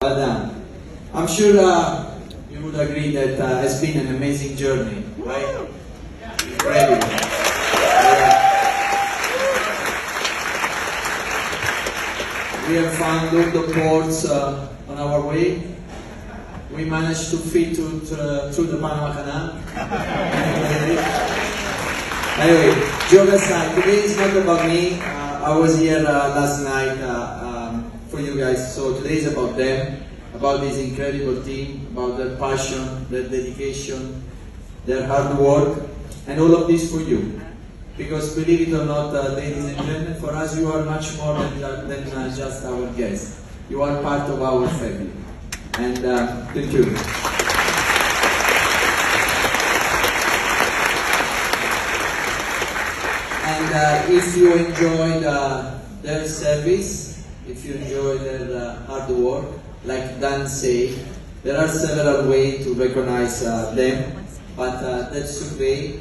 Well done. I'm sure you would agree that it's been an amazing journey, right? Incredible. We have found all the ports on our way. We managed to fit through the Panama Canal. Anyway, joke aside, today is not about me. I was here last night for you guys, so today is about them, about this incredible team, about their passion, their dedication, their hard work, and all of this for you. Because believe it or not, ladies and gentlemen, for us you are much more than just our guests. You are part of our family. And thank you. And if you enjoyed their service, if you enjoy their hard work, like Dan said, there are several ways to recognize them, but that's okay.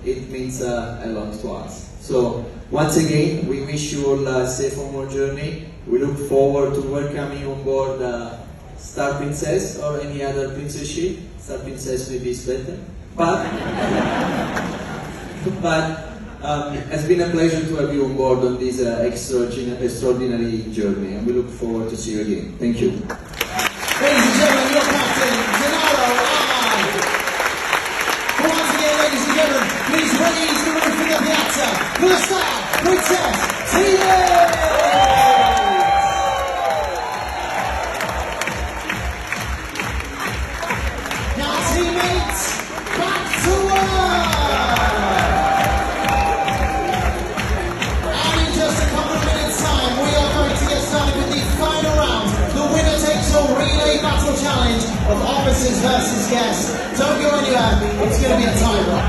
It means a lot to us. So once again, we wish you all a safe onward journey. We look forward to welcoming you on board Star Princess or any other princess ship. Star Princess maybe is better, but it's been a pleasure to have you on board on this extraordinary journey, and we look forward to see you again. Thank you. Ladies and gentlemen, your captain, Gennaro Ahmad. Once again, ladies and gentlemen, please raise the roof of the piazza for the Star Princess team! Now, teammates, back to work! And in just a couple of minutes' time, we are going to get started with the final round. The winner takes all relay battle challenge of officers versus guests. Don't go anywhere, it's going to be a timer.